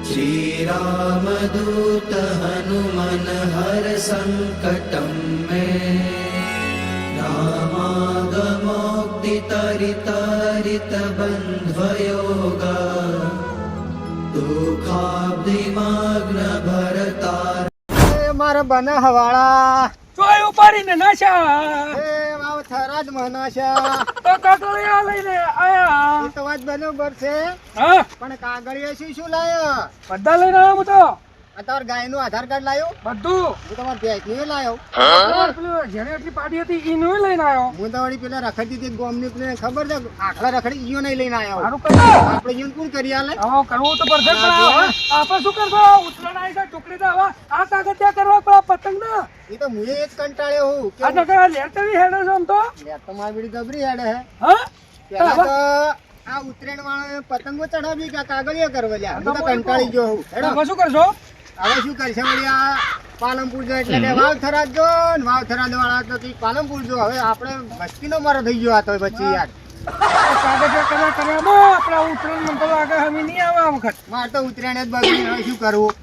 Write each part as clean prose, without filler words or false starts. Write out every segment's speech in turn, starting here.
श्री राम दूत हनुमन हर संकटं मे रामागमोक्ति तरित बन्ध्वयोगा दुःखाब्धिमग्न भरतार મારા બના હવાળા ચોય ઉપાડીને નાશા એ વાવ થરાજ મનાશા તો કાકડિયા લઈને આયા એ તો વાત બરોબર છે હા પણ કાગળિયા શું લાયો બધા લઈને આવ્યો હું તો આ તાર ગાયનું આધાર કાર્ડ લાયો બધું હું તમાર ભેંસનું લાયો પેલું જેને એટલી પાડી હતી ઈનું લઈને આવ્યો હું તો વળી પેલા રખડતી હતી ગોમની પેલે ખબર છે આખલા રખડી ઈયો નહીં લઈને આવ્યો સારું કર્યું આપણે ઈયોને કોણ કરી આલે હા કરવું તો પડશે પણ હવે આપણે શું કરશો ઉતરાણ આવી છે ટુકડી તો હવે આ કાગળિયા કરવા પેલા પતંગ ના એ તો મુએ જ કંટાળ્યો હું આ તો કઈ લેટરી હેડે છે આમ તો લે તો મારી બીડી ગબરી હેડે હે હા પેલા તો આ ઉત્તરાયણ વાળા પતંગો ચડાવી કે કાગળિયા કરવા લ્યા હું તો કંટાળી ગયો હું હેડો હવે શું કરશો હવે શું કરશે વળી આ પાલનપુર જો એટલે કે વાવથરાજ જો ને વાવથરાજ વાળા તો કે પાલનપુર જો હવે આપણે મસ્તીનો મારો થઈ ગયો આ તો પછી યાર કાગળિયા કર્યા આપણા ઉતરાણ મને તો લાગે હવે નહીં આવે આ વખત મારે તો ઉત્તરાયણ જ બગડી હવે શું કરવું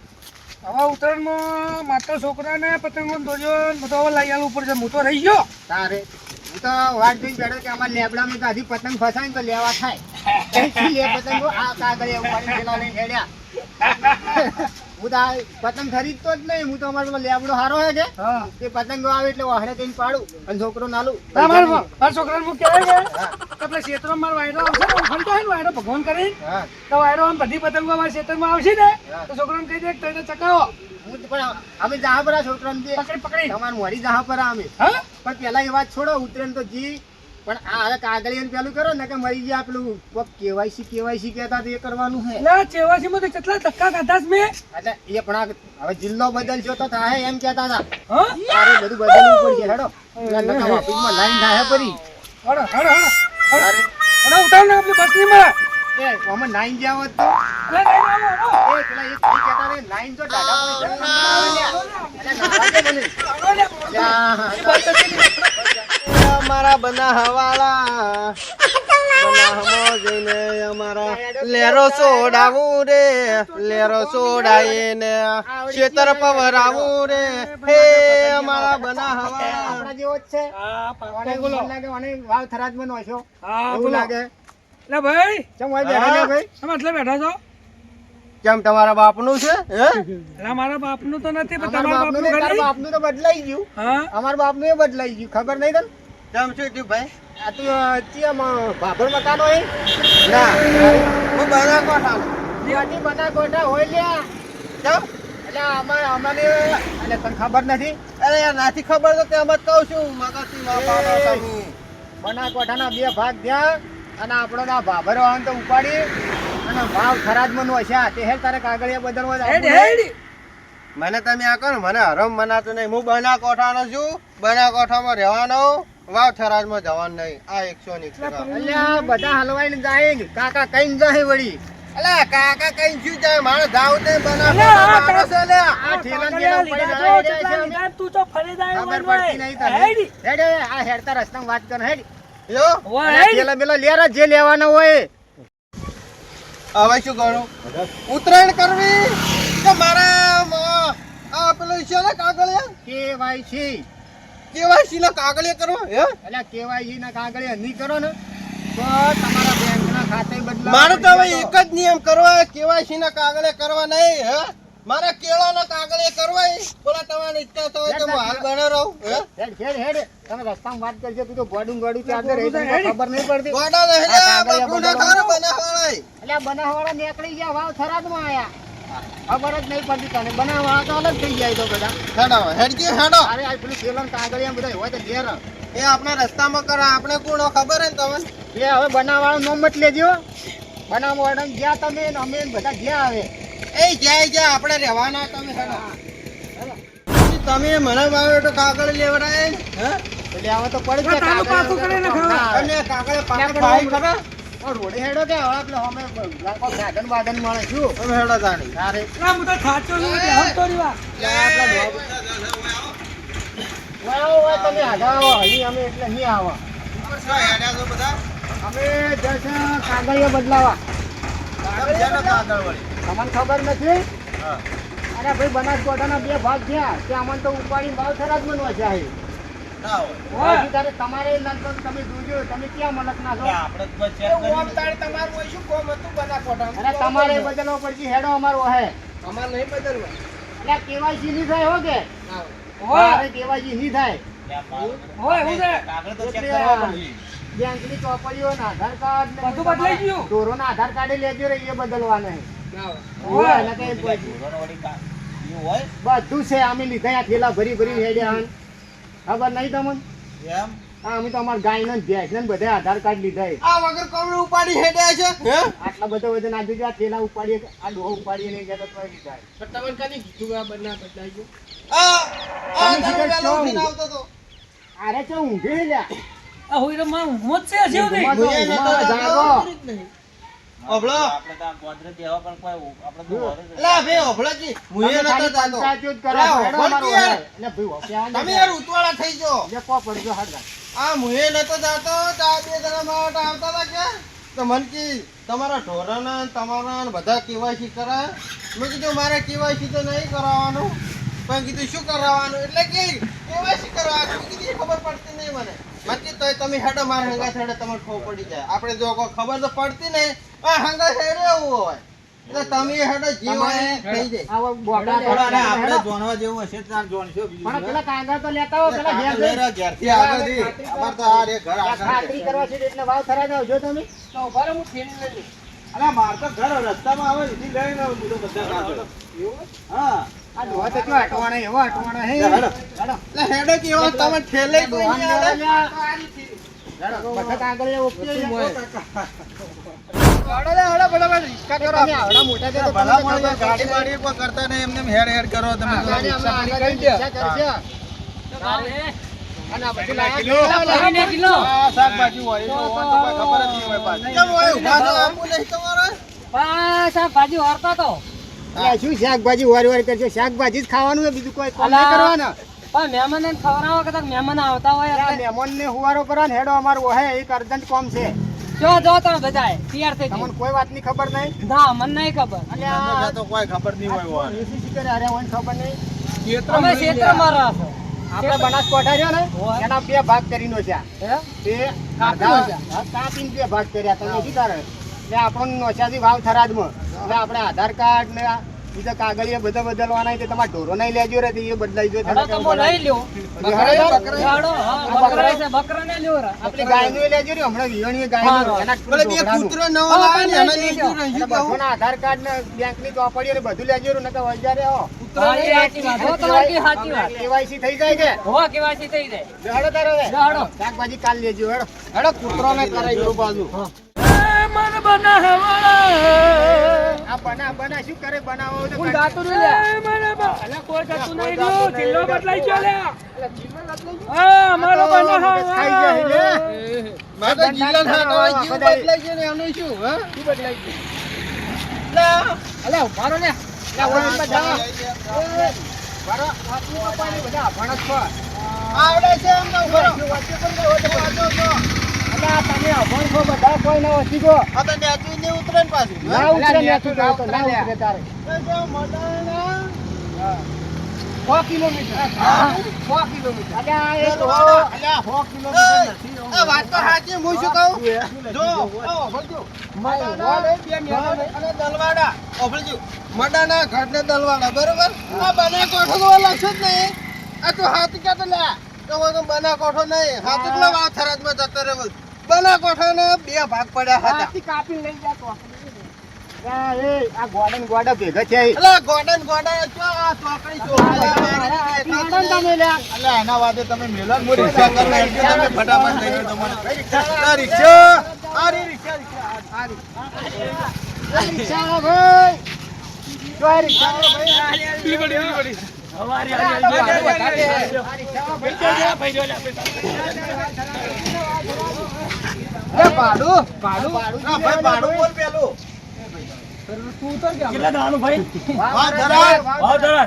હવે ઉત્તરાયણમાં માત્ર છોકરાને પતંગો દોર્યો બધો હવે લઈ આવવું પડશે હું તો રહી ગયો તારે હું તો વાટ જોઈને બેઠો કે અમારે લેબડામાં તો હજી પતંગ ફસાય ને તો લેવા થાય લે પતંગો આ કાગળિયા ઉપાડીને પેલા લઈને હેડ્યા હું તો આ પતંગ ખરીદતો જ નહીં હું તો અમારો પેલો લેબડો હારો હે કે હા તે પતંગો આવે એટલે વાહડે કઈને પાડું અને છોકરો નાલું મારા છોકરાને હું કહેવાય કે આપણે ક્ષેત્રમાં મારો વાયરો આવશે ને ઉખડતો હોય ને વાયરો ભગવાન કરી હા તો વાયરો આમ બધી પતંગો અમારા ક્ષેત્રમાં આવશે ને તો છોકરાને કહી દે કે તને ચકાવો હું તો પણ અમે જહા પર છોકરાને દે પકડી પકડી તમારું વળી જહા પર અમે હા પણ પેલા એ વાત છોડો ઉતરેન તો જી પણ આ હવે કાગળિયાને પેલું કરો ને કે મરી ગયા પેલું કેવાયસી કહેતા તો એ કરવાનું છે એટલે ચેવાસીમાં તો કેટલા ધક્કા ખાધા છે મેં એટલે એ પણ હવે જિલ્લો બદલશો તો થાય એમ કહેતા હતા હા તારે બધું બદલવું પડશે હેડો ઓફિસમાં લાઈન થાય પરી હડો હડો હડો તારે હડો ઉતાર ને આપણી બસની માં એ અમે લાઈન જાવ તો લે લે લે એ પેલા એ કહેતા ને લાઈન તો દાદા અમારા બના હવાળા બનાહમો જઈને અમારા લેરો સોડાવું રે લેરો સોડાઈને ખેતર પવરાવું રે હે અમારા બના હવાળા આપણા જેવો જ છે હા મને બોલો લાગે મને વાવ થરાજમાં નોશો હા એવું બોલો લાગે લે ભાઈ ચમ હોય બેઠા ને ભાઈ તમે એટલે બેઠા છો કેમ તમારા બાપનું છે હે એટલે મારા બાપનું તો નથી પણ અમારા તમારા બાપનું તારા કરી બાપનું તો બદલાઈ ગયું હા અમારા બાપનું એ બદલાઈ ગયું ખબર નહીં તને કેમ છે તું ભાઈ આ તું ચિયામાં ભાભર મકાન હોય ના હું બના કોઠા દિવાળી બના કોઠા હોય લ્યા કેમ એટલે અમારે એટલે તને ખબર નથી અરે યાર નથી ખબર તો તેમ જ કહું છું મગજથી બના કોઠાના બે ભાગ થયા અને આપણો ના ભાભર વાહન તો ઉપાડી અને ભાવ ખરાજમાં નો છે તે હેલ તારે કાગળિયા બદલવા હેડ હેડ મને તમે આ કહો ને મને હરમ મનાતું નહીં હું બના કોઠાનો છું બના કોઠામાં રહેવાનો વાવ થરાજમાં જવાનું નહીં આ 100 અલ્યા બધા હલવાઈને જાય ને કાકા કઈ જાય વળી અલ્યા કાકા કઈ શું જાય મારે જાવ તે બના કોઠા છે લે આ ઠેલા પડી જાય તું તો ફરી જાય ખબર પડતી નહીં તને હેડ આ હેડતા રસ્તામાં વાત કર હેડ યો હેડ ઠેલા બેલા લેરા જે લેવાના હોય હવે શું કરું ઉત્તરાયણ કરવી તો મારા આ પેલું છે ને કાગળિયા કેવાયસી ના કાગળિયા કરો હે એટલે કેવાયસી ના કાગળિયા નહીં કરો ને તો તમારા બેંક ના ખાતે બદલા મારે તો હવે એક જ નિયમ કરવા કેવાયસી ના કાગળિયા કરવા નહીં હે મારા કેળા ના કાગળિયા કરવા બોલા તમારી ઈચ્છા તો હું હાલ બને રહું હે હેડ તમે રસ્તામાં વાત કરજો તું તો ગોડું ચાર્જર રહી તને ખબર નહીં પડતી ગોડા નહીં બાપુ ના ઘર બનાવાળા એટલે બનાવાળા નીકળી ગયા વાવ થરાદમાં આયા ખબર જ નહીં પડતી તને બનાવવા તો અલગ થઈ જાય તો બધા હેડો અરે આ પેલું કેલન કાગળિયા બધા હોય તો ઘેર એ આપણે રસ્તામાં કરે આપણે કોણ ખબર હે ને તમને એ હવે બનાવવાનું નામ મત લેજો બનાવવાનું જ્યાં તમે ને અમે બધા જ્યાં આવે એ જ્યાં આપણે રહેવાના તમે હેડો તમે મને વાવે તો કાગળ લેવડાય હે એટલે આવા તો પડી છે તારું પાકું કરીને ખાવા અને કાગળ પાકું ભાઈ ખબર રોડે હેડો કે હવે આપણે અમે લાકો ગાર્ડન બાર્ડન મળે છું અમે હેડો જાણી અરે ના હું તો થાચો છું કે હમ તોડી વા વાવ તમે આવો હજી અમે એટલે નહીં આવો હેડ્યા છો બધા અમે જશે કાગળિયા બદલાવા કાગળ વળી તમને ખબર નથી હા. અરે ભાઈ બનાસકાંઠાના 2 ભાગ થયા કે અમને તો ઉપાડીને ભાવ થરા જ બનવા છે અહીં. ના હોય. બાકી તારે તમારે નંતર તમે જોજો તમે ક્યાં મલક ના છો એટલે આપણે તો ચેક ઓમ તારે તમારું હોય શું કોમ હતું બનાસકાંઠામાં? અરે તમારે બદલવો પડશે હેડો અમારો હે અમારે નહીં બદલવા. એટલે કેવાયસી નહીં થાય હો કે હોય અરે કેવાયસી નહીં થાય હોય હું છે કાગળ તો ચેક એટલે કરવા પડશે. બેંકની ચોપડીઓ ને આધાર કાર્ડ ને બધું બદલાઈ ગયું? ઢોરોના આધાર કાર્ડ લેજો રે એ બદલવાના છે. ના હોય. હોય એટલે કઈ પછી ધોરણ વળી એવું હોય બધું છે અમે લીધા આ થેલા ભરી ભરી હેડ્યા હન. ખબર નહીં તમને એમ હા અમે તો અમાર ગાય ને ભેંસ ને બધા આધાર કાર્ડ લીધા છે. આ વગર કોમડું ઉપાડી હેડ્યા છે હે? આટલા બધો વજન આ જોજો આ થેલા ઉપાડીએ આ ડોહો ઉપાડીએ નહીં ગયા તો તોય લીધા છે. પણ તમને કદી કીધું આ બદલા બદલાઈ ગયું? આ તમે તમે શીખર પેલો છો? ઉઠીને આવતો તો અરે ચો ઊંઘે લ્યા આ હોય તો મારું મોત છે હજી સુધી. ઊંઘમાં તો હું એ નતો ઊંઘમાં જાગતો. જાગો. ઓભળો આપણે તો આમ ગોંદરે દેવા પણ કોઈ આપણે તો હોરે જ લા બે ઓભળોજી હું એ તમે નતો ખાલી જાતો પંચાયતીઓ જ કરો લા, છો. હેડો ઓભળ અમારો કે યાર. હે. એટલે ભાઈ હોશિયાર તમે નહીં યાર ઉતવાળા થઈ ગયો જે કો પડજો હરગા. આ હું એ નતો જાતો તો આ બે જણા મારા આવતા હતા કે તો મન કી તમારા ઢોરાના ને તમારા ને બધા કેવાયસી કરાય મેં કીધું મારે કેવાયસી તો નહીં કરાવવાનું પણ કીધું શું કરાવવાનું એટલે કે કેવાયસી કરવાનું મેં કીધું એ ખબર પડતી નહીં મને મને કીધું તોય તમે હેડો મારા હંગા હેડો તમને ખબર પડી જાય આપણે જો કોઈ ખબર તો પડતી નહીં આ હંગા હેડે એવું હોય એટલે તમે હેડો જીવ હોય એ થઈ જાય આવો બોકડા થોડા લેતા આપણે હેડો. જોણવા જેવું હશે તો તાર જોણશો બીજું પણ પેલા કાગળ તો લેતા હો પેલા ઘેર લઈ જઈને. રહ્યો ઘેરથી આગળથી અમાર તો આ રે ઘર આ આગળ ખાતરી કરવા છે એટલે વાવ થરા જાવ જો તમે તો ઉભા રહો, હું ઠેલી લઈ લઉં. અલા માર તો ઘર રસ્તામાં આવે એથી લઈને આવું બધું બધા કાગળ. હા આ ડોહા તો કેવા અટવાણા એવા અટવાણા હે હેડો. હેડો. એટલે હેડો કેવો તમે ઠેલે તો ડોહાને નહીં આવે. લેવા જા. વખત આગળ એ ઓકે છે. હેડો લે, હેડો ફટાફટ રિક્ષા કરો. તમે આવડા મોટા છો તો તમને ભલા ખબર મોણસો પડે. ગાડી બાડી કોઈ કરતા નહીં એમને એમ હેડ હેડ કરો તમે ગાડી અમે આગળ રિક્ષા કરશે. અને આ બધું લાયા કિલો. ભરીને કિલો. આ શાકભાજી હોય એનો હોય તો કોઈ ખબર જ નહીં હોય પાછી. કેમ હોય ઊભા તો આપવું નહીં તમારે? પાછા ભાજી વારતા તો એટલે શું શાકભાજી વાર વાર કરશે શાકભાજી જ ખાવાનું છે બીજું કોઈ કામ નહીં અલા. કરવાના પણ મહેમાનને ખવડાવો કદાચ મહેમાન આવતા હોય આ એટલે મહેમાનને હુવારો કરવા ને હેડો અમારું હે એક અર્જન્ટ કામ છે જો જો તમે બધાય તૈયાર થઈ તમને ગયું. કોઈ વાતની ખબર નહીં ના મને નહીં ખબર. એટલે તમને તો કોઈ ખબર નહીં હોય હોય. વીસી કરે અરે મને ખબર નહીં અમે ક્ષેત્રમાં રહો છો. આપણે બનાસકાંઠા રહ્યો ને હોય. એના 2 ભાગ કરીને છે હે? તે કાપીનો છે. હા, કાપીને 2 ભાગ કર્યા તમે શું તારે એટલે આપણને નોશાથી ભાવ થરાદમાં એટલે આપણે આધાર કાર્ડ ને આ બીજા કાગળિયા બધા બદલવાના છે. તે તમારે ઢોરો નહીં લેજો રે તે એ બદલાઈ જો હેડો તો હું લઈ લ્યો. હેડો, હા, બકરા છે, બકરાને લ્યો રા. આપણી ગાયનું લેજો રે હમણાં વિહણીએ ગાયનું હા. એના પેલો બે ઢોકળાનું. કૂતરો નવો લાવે ને એના લીધું એટલે રહીશું કહું. બધાના આધાર કાર્ડ ને બેંકની ચોપડીઓ ને બધું લેજો રે નકર વજારે હો હા, એ સાચી વાત. હો, તમારી સાચી વાત. કેવાયસી થઈ જાય કે હો, કેવાયસી થઈ જાય. હેડો તારો હવે. હેડો. શાકભાજી કાલ લેજો હેડો હેડો કૂતરોને કરાઈ દો બાજુ મન બનાવવા. આ બના શું કરે બનાવો તો હું ગાતું રહ્યું લે. અલા, કોઈ જતું નહીં રહ્યું. જિલ્લો બદલાઈ ગયો લે. હા, અમારો બનાવવા. ખાઈ જાય લે મારે તો જીવન હાથમાં જીવ બદલાઈ ગયો ને એનું શું હા? અલે ઉભારો લે લે ઓય બધા બરો વાતની તો પાણી બધા ભણત છો આવડે છે એમ તો ઉભો રહો. વચ્ચે પણ ગયો તો અલે આ તમે અભણ છો બધા કોઈ ના વસી ગયો આ તો નેચું ને ઉતરે ને પાછું ના ઉતરે ને તું તો ના ઉતરે તારે એ જો મોટાના 100 કિલોમીટર 100 કિલોમીટર અલે આ એક ચાલો, અલે અલ્યા. 100 કિલોમીટર નથી આ વાત તો સાચી હું શું કહું જો ભરજો અને દલવાડા ઓભળજો મડાના ઘાટને દલવાડા બરોબર આ બના કોઠો તો લક્ષ જ નહીં આ તો હાથ ક્યાં તો લ્યા તો બના કોઠો નહીં હાથ એટલો વાવ થરાદમાં જતો રે બસ બના કોઠાને 2 ભાગ પડ્યા હતા હાથી કાપી લઈ જા તો આ ગોડા ભેગા છે એટલે ગોડન ચો આ ચોકડી તમે લ્યા અલ્યા એના વાદે તમે મેલા મો રિક્ષા કરવા એટલે તમે ફટાફટ લઈ ગયો તમારે આ રિક્ષા આ રી રિક્ષા આ રિક્ષા રિક્ષા ભાઈ જો આ રિક્ષા ભાઈ ભાડું ભાઈ ભાડું બોલ પેલું કેટલા દાવાનું ભાઈ? વાત ધરાય ભાવ ધરાય.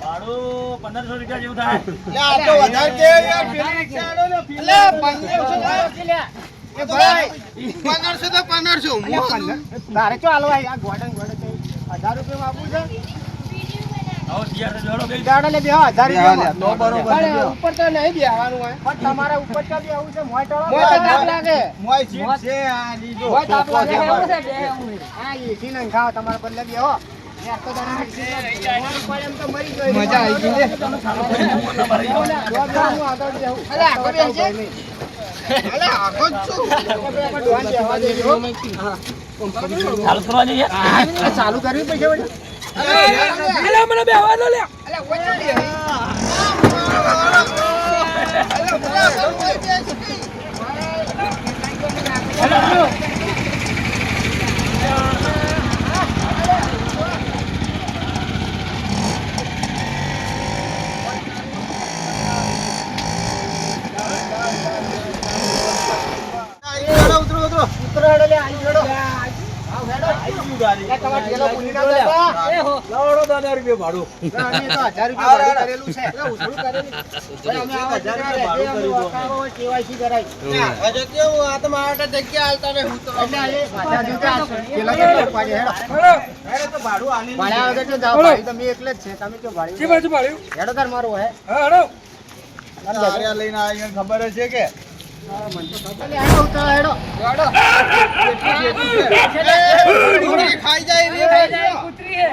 ભાડું 1500 રૂપિયા જેવું થાય. લે આ તો વધારે કે યાર પેલી રિક્ષા આડો ને પેલી 1500 એ ભાઈ 1500 તો 1500 તારે ચો હાલવા આ ગોડન છે 1000 રૂપિયા આપવું છે જોડો બે દાડા લે બેહો 1000 રૂપિયા તો બરોબર પણ છે. ઉપર તો નહીં બેહવાનું હોય. પણ તમારા ઉપર તો બી આવું છે મોય ટળો મોય તો તાપ લાગે. મોય સીટ છે આ લીધો. મોય તાપ લાગે. ચોખ્ખો એવું છે. છે, બે એવું નહીં. હા એસી ને ખાઓ તમારા બદલે બેહો યાર તો દાડા એસી એમ તો મરી ગયો મજા આવી ગઈ લે. હું આગળ બેહું અલા, આગળ બેસજે. અલે આખો જ છું. ચાલુ કરવા જોઈએ ચાલુ કરવી પૈસા વડે અલે મને બેહવા દો લે અલા, ઓછો બે. ઉતરો ઉતરો. ઉતરો હેડો લે આઈ હેડો આવ હેડો લે તમાર ઠેલો પૂરી ના જતા લાવડો 1000 રૂપિયા ભાડું. અમે તો 1000 રૂપિયા ભાડું કરેલું છે એટલે ઉછળું કરેલું ભાઈ અમે 1000 રૂપિયા ભાડું કર્યું તો. કેવાયસી કરાય હજુ કેવું આ તો મારા જગ્યા હાલતા ને હું તો એટલે આ 1000 રૂપિયા પેલા કેટલા પાડે હેડો અરે તો ભાડું આલી ભાડ્યા વગર તો જાઓ ભાઈ તમે એકલે જ છે તમે તો કે ભાડી બાજુ પાડ્યું હેડો તાર મારો હે હા હડો આર્યા લઈને આવીને ખબર જ છે કે એટલે હેડો ઉતરો હેડો ખાઈ જાય રે. કૂતરી હે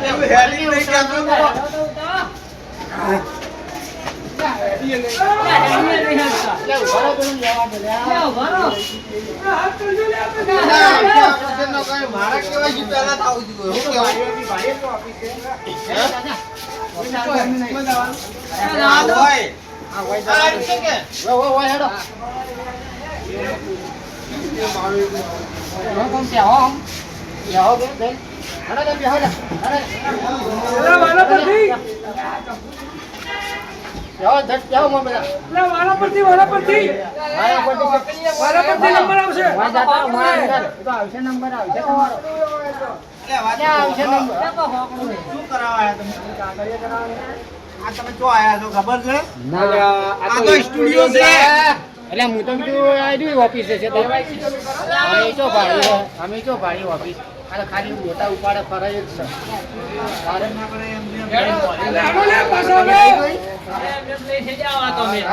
પેલું હેલી નહીં કહેતો તો. મારા કેવાય છે પહેલા થાવું જોઈએ. હું કહેવાય? ના હોય. આ રીતે કે અલે વાલા પરથી અલે વાલા પરથી વાલા પરથી નંબર આવશે આવશે નંબર આવશે તમારો આવશે નંબર શું કરાવાયા તમે? આ તમે જો આયા છો ખબર છે? આ તો સ્ટુડિયો છે. એટલે હું તો કીધું આવી ઓફિસે છે તો અમે ચો ભાડી ઓફિસ આ ખાલી મોટા ઉપાડે ફરાય જ છે હાલો લે પાછો લે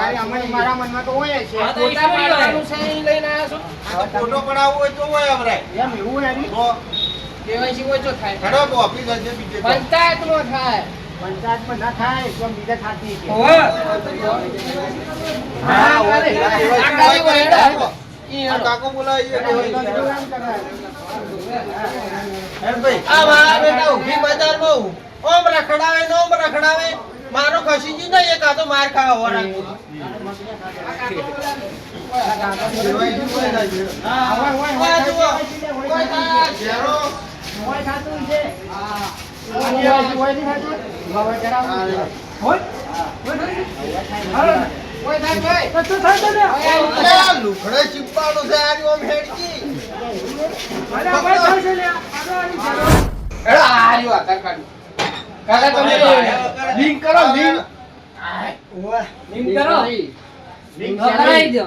અરે અમે મારા મનમાં તો હોય છે ફોટા પાડવાનું છે, ઈ લઈને આયા છો. આ તો ફોટો પડાવવો હોય તો હોય આપણે. એમ એવું યારી તો KYC ઓછો થાય. હેડો ઓફિસ હશે બીજે તો. પંચાયતમાં થાય. પંચાયતમાં ના થાય તો બીજા ખાતી છે ઓવે હા, હોય. અરે, આ આ ગાડી હોય, હેડો. ઈ આ હેડો. કાકો બોલાવીએ તો હોય. હેડ ભાઈ. આ મારા બેટા ઊભી બજારમાં ઓમ રખડાવે ને ઓમ રખડાવે. મારો ખસીજી નહીં, એક આ તો માર ખાવા હોરા. ઓય જુઓ. કોઈ થાય. ઝેરો. હોય હાલો કોઈ થાય ભાઈ. કશું થાય તો લે અલે આ લુગડે ચીપવાનું છે આની ઓમ હેડકી. અરે આ ભાઈ થાય છે લે આગળ આવી ચાલો હેડો, આ રહ્યું આધાર કાર્ડ. કાકા તમે લિંક કરો, લિંક. લિંક કરો લિંક કરાઈ દો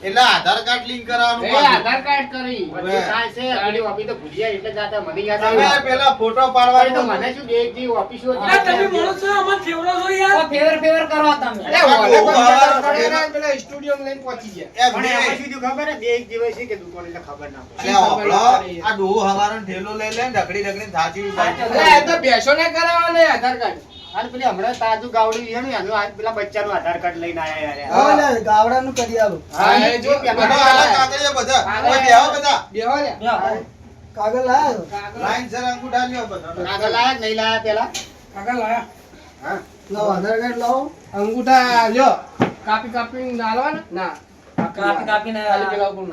એટલે આધાર કાર્ડ લિંક કરાવવાનું એ પાછું. આધાર કાર્ડ કરી. બધું થાય છે આપણી ઓફિસ તો ભૂલિયા એટલે જાતા મને યાદ તમે આવ્યું. પેલા ફોટો તો પાડવાનો મને શું બે એક દી ઓફિસો અરે તમે માણસ છો અમને ફેવરો છો યાર ફેવર કરો તમે. અરે, ઓલે બહુ પણ વાર પડે પડે. ને, પેલા સ્ટુડિયોમાં લઈને પહોંચી ગયા. એમ પણ નહીં. એમાં શું થયું ખબર હે? બે એક દિવસ છે કે દુકાન એટલે ખબર ના પડે. અલે હોભળો, આ ડોહો હવારનો ઠેલો લઈ લે ને ઢકડી થાચી અરે, એ તો બેસો ને કરાવવાનું એ આધાર કાર્ડ. અને પેલી હમણાં તાજું ગાવડી છે ને એનું આ પેલા બચ્ચાનું આધાર કાર્ડ લઈને આયા યાર ગાવડાનું કરી આલું હા, એ જો બધા આલા કાગળિયા બધા. ઓય બેહો બધા. બેહો લે. કાગળ લાયો લાઈન સર અંગૂઠા લ્યો બધા. આગળ લાયા કે નહીં લાયા પેલા આગળ લાયા લાવો આધાર કાર્ડ લાવો અંગૂઠા લ્યો. કાપી નાલવાના? ના. કાપીને ખાલી પેલા ઉપર.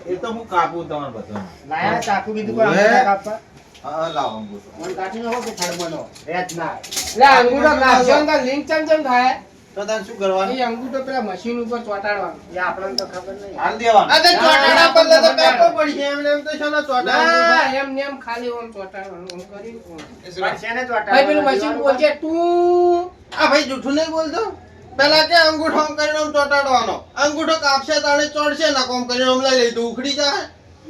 એ તો હું કાપું તમારે બધા. લાયા ચાકુ કીધું કોઈ ઓવે. અંગૂઠા કાપવા હા, લાવો અંગૂઠો. મને કાઢી નાખો કે થર્મોનો રેત ના લે, અંગૂઠો નાખશો ને તો લિંક ચમ થાય. તો તારે શું કરવાનું? એ અંગૂઠો પેલા મશીન ઉપર ચોંટાડવાનો. એ આપણને તો ખબર નહીં. હાલ દેવાનું. આ તો ચોટાડા પર તો કાપો પડી એમ ને એમ તો શેનો ચોટાડો? ના, એમ ને એમ ખાલી ઓમ ચોંટાડવાનું, ઓમ કરી, ઓમ. પણ શેને ચોંટાડવાનું? ભાઈ પેલું મશીન બોલજે તું. આ ભાઈ જૂઠું નહીં બોલતો. પેલા કે અંગૂઠો આમ કરીને આમ ચોટાડવાનો. અંગૂઠો કાપશે તાણે ચોડશે ના કોમ કરીને આમ લઈ લે તો ઉખડી જાય.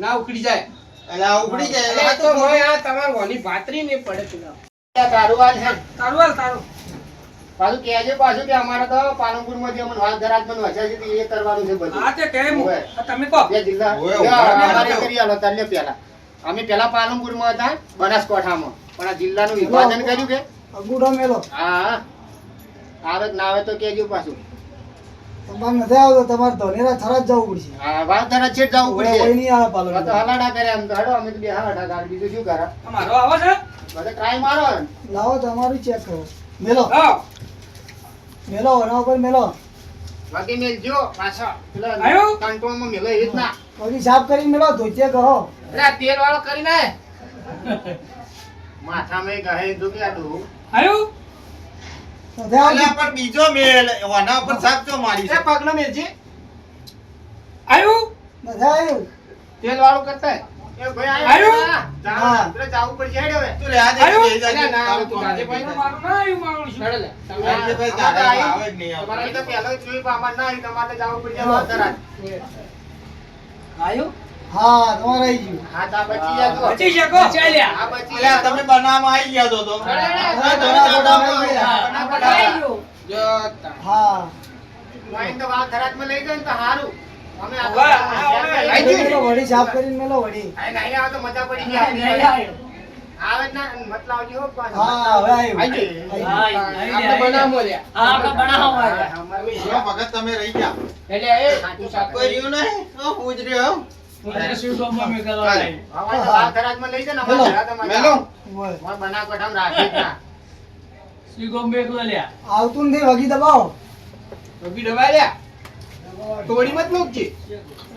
ના ઉખડી જાય. એટલે આ ઉખડી જાય. એટલે આ તો હોય આ તમારે ઓની ભાતરી નહીં પડે પેલા. ત્યાં તારું હાલ છે. તારું હાલ તારું. પાછું કહેજે પાછું કે અમારે તો પાલનપુરમાંથી અમને વાત ધરાજમાં વચ્ચે છે એ કરવાનું છે બધું. હા તે કેમ હોય. તમે કહો. બે જિલ્લા હોય, જો હોય. અમારે કરી આલો તાર લે પેલા. અમે પેલા પાલનપુરમાં હતા બનાસકાંઠામાં પણ આ જિલ્લાનું વિભાજન કર્યું કે અંગૂઠો મેલો. હા આવે કે ના આવે તો કહેજો પાછું. તમારે નથી આવતો, તમારે ધોનેરા થરા જ જવું પડશે. હા વાત ધરાજ છે જવું કોઈ પડશે. નહીં આવે પાલન. આ તો હલાડા કરે એમ તો હેડો અમે તો બે હલાડા ગાડી બીજું શું કરે તમારો આવો છે? બધે ટ્રાય મારો લાવો તમારું ચેક કરો. મેલો લાવો. મેલો એના ઉપર મેલો. બાકી મેલજો પાછા પેલા આવ્યું? કંટ્રોલમાં મેલો એ જ ના પછી સાફ કરીને મેલો, ધોતિયા કહો. એટલે આ તેલ વાળો કરીને માથામાં ગહે જો કે આડું આવ્યું? નથી આવતું. અલ્યા પણ બીજો મેલ ઓના ઉપર સાપ ચો મારી છે. પગનો મેલજે. આવ્યું? નથી આવ્યું. તેલ વાળું કરતા હે. એ ભાઈ આવ્યું? જાવ પેલા જાવું પડશે હેડો હવે તું લે આ આવ્યું? દે અલ્યા ના આવે તું તાજે ભાઈ. મારું ના આવ્યું, મારું શું? લડે લે. તમે આજે ભાઈ તારે આવે જ નહીં આવે. તમારે તો પહેલો જ જોઈ પણ અમારે ના આવી તમારે તો જાવું પડશે વાત ધરાજ આવ્યું? હા તમારે આવી ગયું. હા તા બચી ગયા તો બચી શકો? ચાલ્યા. આ બચી અલ્યા ગયા તમે બનાવમાં આવી ગયા તો તો. હા, ધોળા બોડા મેલો. જો તા. હા વાઈન તો વાત ધરાજમાં લઈ જાય ને તો હારું અમે આ તો વાહ, હા, આઈ મેલો, વળી સાફ કરીને મેલો વળી. નહીં આવે તો મજા પડી ગઈ આવે જ ના મત લાવજો હો પાછું. હા હવે આવ્યું. આઈ આવ્યું. આપણે બનાવો લે. જો ભગત તમે રહી ગયા. એટલે એ તું સાફ કોઈ રહ્યું નહીં? હા, હું જ રહ્યો. ચાલે. હવે તો વાત ધરાજમાં લઈ જાય ને મેલો. અમારે ધરાજ મેલો. હોય. અમારે બનાસકાંઠામાં રાખે જ ના આવતું નથી, વગી દબાવો. રોકી દબાઈ લે. તોડી મત મૂકજે.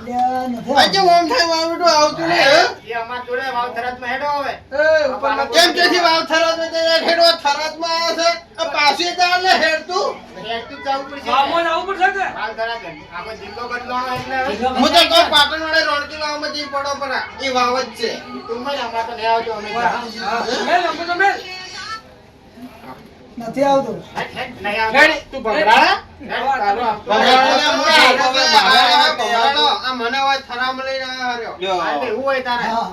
અલ્યા, નથી આજે આવતું. ઓમ થાય વાવડું આવતું નહીં હે? એ અમાર જોડે વાવ ધરાજમાં હેડો હવે એ ઉપર મત. કેમ તેથી વાવ થરાદમાં જઈને હેડો થરાદમાં આવે છે? આ પાછી ચાલ ને હેડતું. હેડતું જ જવું પડશે ગામમાં જવું પડશે કે? વાવ ધરાજ આખો જિલ્લો બદલાવાનો એટલે હવે હું તો કહું પાટણવાળા રોણકી વાવમાં જઈ પડો પણ એ વાવ જ છે. તું મને અમારે તો નહીં આવજો અમે હેડ, મેલ, અંગૂઠો તો મેલ. નથી આવતું. હેડ, નહીં આવજો રેડી તું ભમરાળા. હેડ, તારું આપતો આ મને હવે થરામાં લઈને આવ્યો. લ્યો. આ તો એવું હોય તારે હા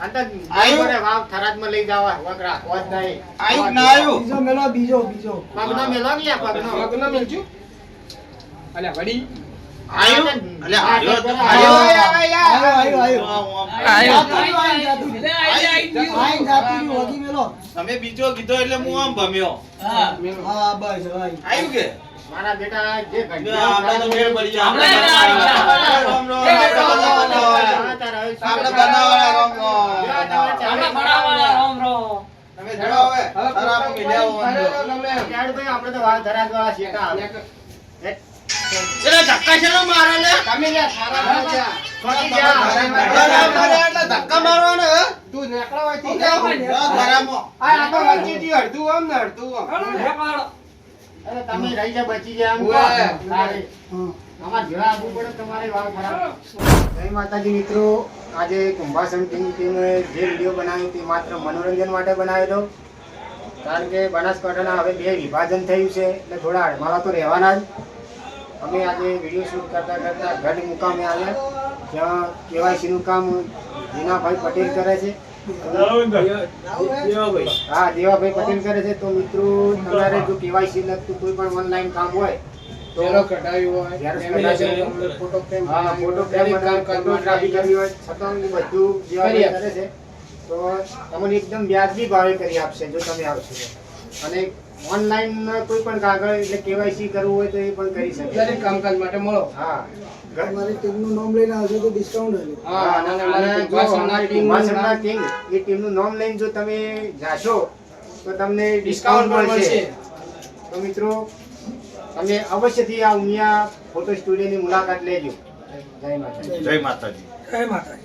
અંતર આવ્યું? બરાબર વાવ થરાદમાં લઈ જવા વગરા હોત નહીં આવ્યું કે ના આવ્યું? બીજો મેલો, બીજો પગનો મેલો ને યા પગનો પગનો મેલજો. અલ્યા વડી. આવ્યું? અલ્યા આવ્યો તો આયો, આવ્યો. આયો, આયો. આવ્યો. જાતું રહ્યું, આઈને જાતું રહ્યું, વગી મેલો. તમે બીજો કીધો એટલે હું આમ ભમ્યો. હા બસ હવે આવ્યું. આવ્યું કે? મારા બેટા જે લ્યો, આપણે તો મેળ પડી ગયા. આપણે રામ રામ. આપણે બનાવવાના રામ રામ. તમે જો હવે તારા આપણે મિલ્યા હોવાનું. આપણે તો વાવ ધરાજ વાળા શેઠા આવે. એટલે ધક્કા શેનો મારે લે? તમે લ્યા સારા રાજા. પહોંચી જા. એટલે ધક્કા મારવાના હે? તું નેકળો હોય હું થી કહું? ધરામાં. આ તો વચ્ચેથી અડધું આમ ને અડધું આમ. અરે તમે રહી જા બચી જાય એમ ઓય. કહો. તારે. હા. અમારે જેવા આવવું પડે તમારે વાવ ખરાબ. જય માતાજી મિત્રો, આજે કુંભાસણ ટીમે જે વિડીયો બનાવ્યો તે માત્ર મનોરંજન માટે બનાવ્યો હતો. કારણ કે બનાસકાંઠાના હવે બે વિભાજન થયું છે એટલે થોડા અડમાળા તો રહેવાના જ. અમે આજે વિડીયો શૂટ કરતા કરતા ગઢ મુકામે આવ્યા જ્યાં કેવાયસીનું કામ જીનાભાઈ પટેલ કરે છે. હા દેવાભાઈ પટેલ કરે છે. તો મિત્રો તમારે જો કેવાયસી લગતું કોઈ પણ ઓનલાઈન કામ હોય તો પેલો કઢાવ્યો હોય. Xerox લેમિનેશન, કઢાવ્યો. Photo frame. હા ફોટો ફ્રેમ કામ ફોટોગ્રાફી કરવી હોય છતાં એ બધું દેવાભાઈ કરે છે. તો તમને એકદમ વ્યાજબી ભાવે કરી આપશે જો તમે આવશો તો. અને ઓનલાઈન કોઈ પણ કાગળ એટલે કેવાયસી કરવું હોય તો એ પણ કરી શકે. દરેક કામકાજ માટે મળો. હા તમારી ટીમનું નામ લઈને આવજો તો ડિસ્કાઉન્ટ હશે. હા, અને અને જો કુંભાસણના અમારી ટીમનું કુંભાસણના નામ. ટીમ એ ટીમનું નામ લઈને જો તમે જાશો તો તમને ડિસ્કાઉન્ટ ડિસ્કાઉન્ટ પણ મળશે. મળશે. તો મિત્રો તમે અવશ્યથી આ ઉમિયા ફોટો સ્ટુડિયોની મુલાકાત લેજો. જય માતાજી. જય માતાજી. જય માતાજી.